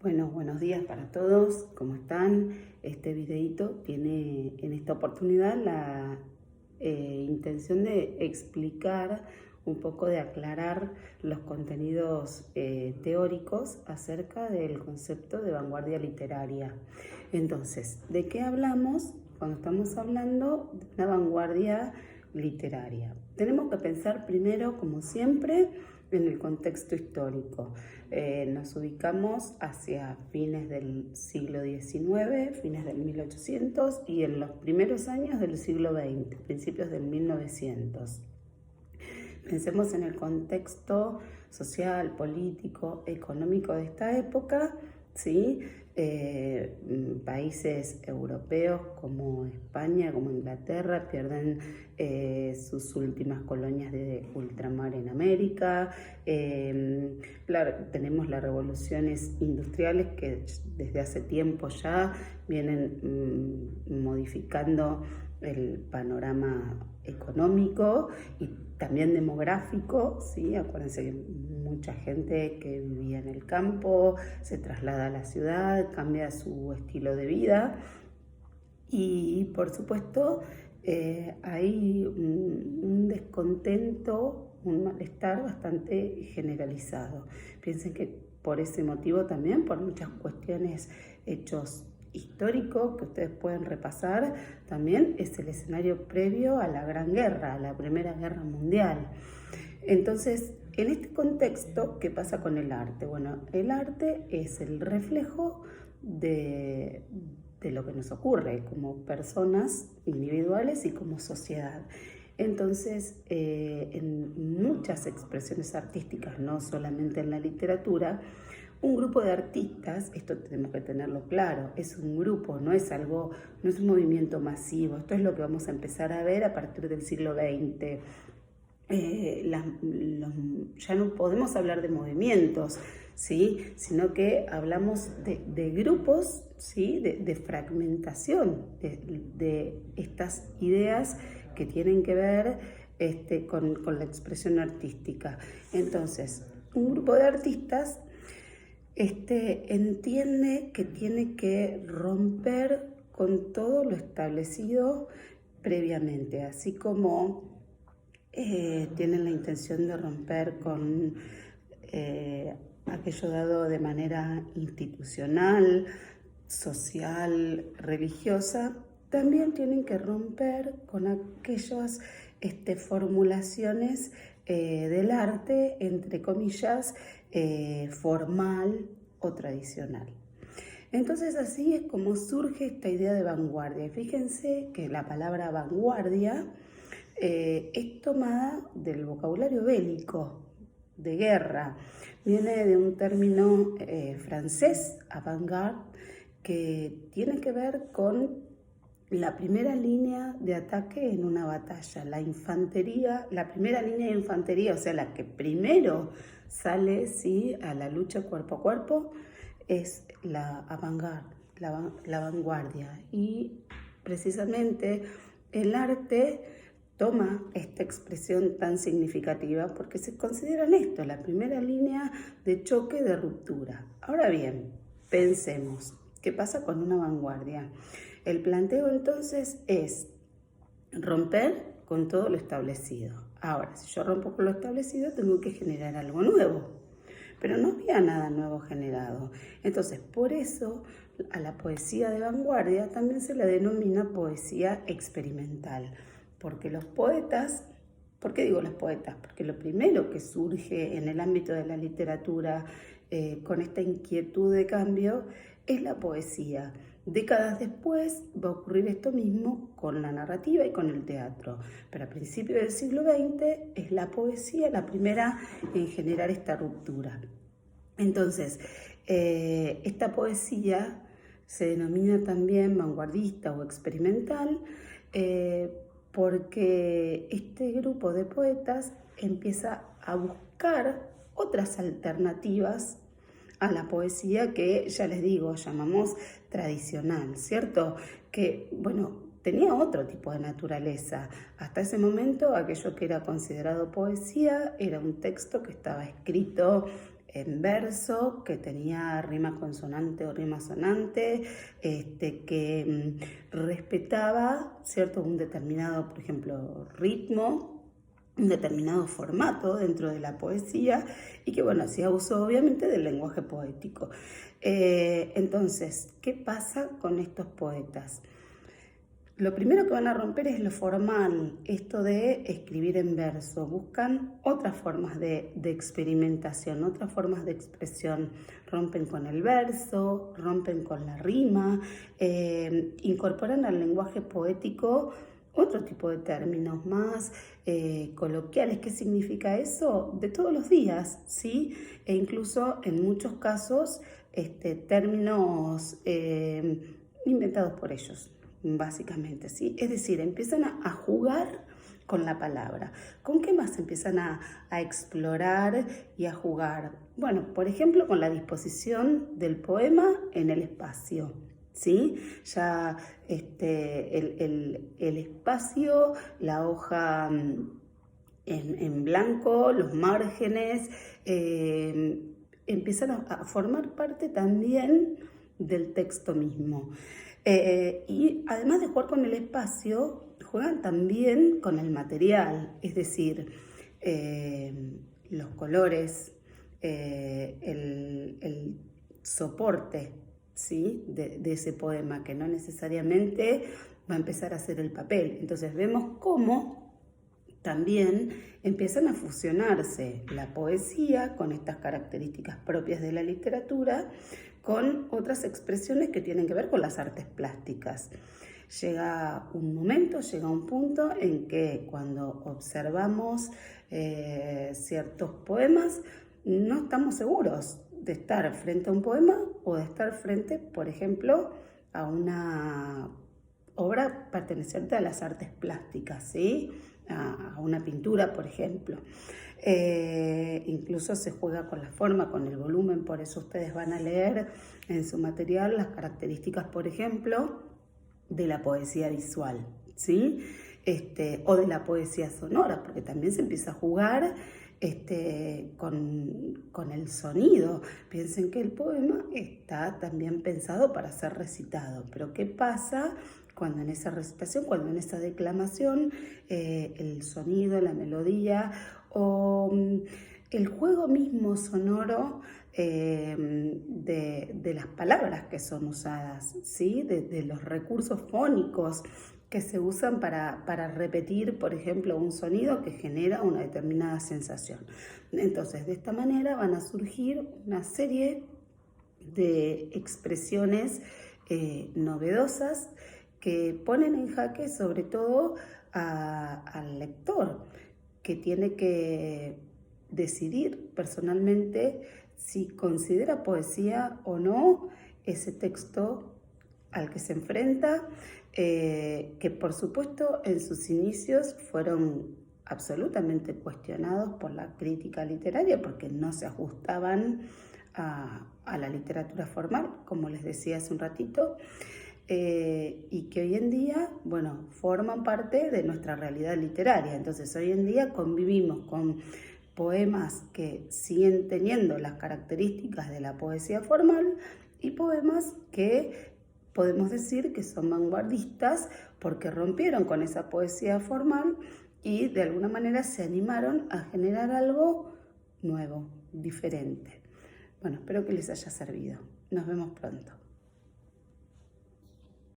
Bueno, buenos días para todos, ¿cómo están? Este videito tiene en esta oportunidad la intención de explicar un poco, de aclarar los contenidos teóricos acerca del concepto de vanguardia literaria. Entonces, ¿de qué hablamos cuando estamos hablando de una vanguardia literaria? Tenemos que pensar primero, como siempre, en el contexto histórico. Nos ubicamos hacia fines del siglo XIX, fines del 1800 y en los primeros años del siglo XX, principios del 1900. Pensemos en el contexto social, político, económico de esta época, ¿sí? Países europeos como España, como Inglaterra, pierden sus últimas colonias de ultramar en América. Tenemos las revoluciones industriales que desde hace tiempo ya vienen modificando el panorama económico y también demográfico, ¿sí? Acuérdense que mucha gente que vivía en el campo se traslada a la ciudad, cambia su estilo de vida y por supuesto hay un descontento, un malestar bastante generalizado. Piensen que por ese motivo también, por muchas cuestiones, hechos históricos que ustedes pueden repasar, también es el escenario previo a la Gran Guerra, a la Primera Guerra Mundial. Entonces, en este contexto, ¿qué pasa con el arte? Bueno, el arte es el reflejo de lo que nos ocurre como personas individuales y como sociedad. Entonces, en muchas expresiones artísticas, no solamente en la literatura, un grupo de artistas, esto tenemos que tenerlo claro, es un grupo, no es un movimiento masivo. Esto es lo que vamos a empezar a ver a partir del siglo XX. Ya no podemos hablar de movimientos, ¿sí? Sino que hablamos de grupos, ¿sí? De fragmentación de estas ideas que tienen que ver con la expresión artística. Entonces, un grupo de artistas entiende que tiene que romper con todo lo establecido previamente, así como tienen la intención de romper con aquello dado de manera institucional, social, religiosa. También tienen que romper con aquellas formulaciones del arte, entre comillas, formal o tradicional. Entonces así es como surge esta idea de vanguardia. Fíjense que la palabra vanguardia es tomada del vocabulario bélico, de guerra. Viene de un término francés, avant-garde, que tiene que ver con la primera línea de ataque en una batalla, la infantería, la primera línea de infantería, o sea, la que primero sale, ¿sí?, a la lucha cuerpo a cuerpo, es la avant-garde, la vanguardia. Y precisamente el arte toma esta expresión tan significativa porque se consideran esto, la primera línea de choque, de ruptura. Ahora bien, pensemos, ¿qué pasa con una vanguardia? El planteo entonces es romper con todo lo establecido. Ahora, si yo rompo con lo establecido, tengo que generar algo nuevo. Pero no había nada nuevo generado. Entonces, por eso a la poesía de vanguardia también se la denomina poesía experimental. Porque los poetas, ¿por qué digo los poetas? Porque lo primero que surge en el ámbito de la literatura con esta inquietud de cambio es la poesía. Décadas después va a ocurrir esto mismo con la narrativa y con el teatro, pero a principios del siglo XX es la poesía la primera en generar esta ruptura. Entonces, esta poesía se denomina también vanguardista o experimental porque este grupo de poetas empieza a buscar otras alternativas a la poesía que, ya les digo, llamamos tradicional, ¿cierto? Que, bueno, tenía otro tipo de naturaleza. Hasta ese momento, aquello que era considerado poesía era un texto que estaba escrito en verso, que tenía rima consonante o rima sonante, que respetaba, ¿cierto?, un determinado, por ejemplo, ritmo, un determinado formato dentro de la poesía y que, bueno, hacía uso obviamente del lenguaje poético. Entonces, ¿qué pasa con estos poetas? Lo primero que van a romper es lo formal, esto de escribir en verso. Buscan otras formas de experimentación, otras formas de expresión. Rompen con el verso, rompen con la rima, incorporan al lenguaje poético otro tipo de términos más coloquiales. ¿Qué significa eso? De todos los días, ¿sí? E incluso en muchos casos términos inventados por ellos, básicamente, ¿sí? Es decir, empiezan a jugar con la palabra. ¿Con qué más empiezan a explorar y a jugar? Bueno, por ejemplo, con la disposición del poema en el espacio, ¿sí? Ya el espacio, la hoja en blanco, los márgenes, empiezan a formar parte también del texto mismo. Y además de jugar con el espacio, juegan también con el material, es decir, los colores, el soporte, ¿sí?, de ese poema, que no necesariamente va a empezar a ser el papel. Entonces vemos cómo también empiezan a fusionarse la poesía con estas características propias de la literatura, con otras expresiones que tienen que ver con las artes plásticas. Llega un momento, llega un punto en que cuando observamos ciertos poemas, no estamos seguros de estar frente a un poema o de estar frente, por ejemplo, a una obra perteneciente a las artes plásticas, ¿sí?, a una pintura, por ejemplo. Incluso se juega con la forma, con el volumen, por eso ustedes van a leer en su material las características, por ejemplo, de la poesía visual, ¿sí?, o de la poesía sonora, porque también se empieza a jugar con el sonido. Piensen que el poema está también pensado para ser recitado, pero ¿qué pasa cuando en esa recitación, cuando en esa declamación, el sonido, la melodía o el juego mismo sonoro de las palabras que son usadas, ¿sí?, de los recursos fónicos que se usan para repetir, por ejemplo, un sonido que genera una determinada sensación? Entonces, de esta manera van a surgir una serie de expresiones novedosas que ponen en jaque sobre todo al lector, que tiene que decidir personalmente si considera poesía o no ese texto al que se enfrenta, que por supuesto en sus inicios fueron absolutamente cuestionados por la crítica literaria porque no se ajustaban a la literatura formal, como les decía hace un ratito, y que hoy en día, bueno, forman parte de nuestra realidad literaria. Entonces hoy en día convivimos con poemas que siguen teniendo las características de la poesía formal y poemas que podemos decir que son vanguardistas porque rompieron con esa poesía formal y de alguna manera se animaron a generar algo nuevo, diferente. Bueno, espero que les haya servido. Nos vemos pronto.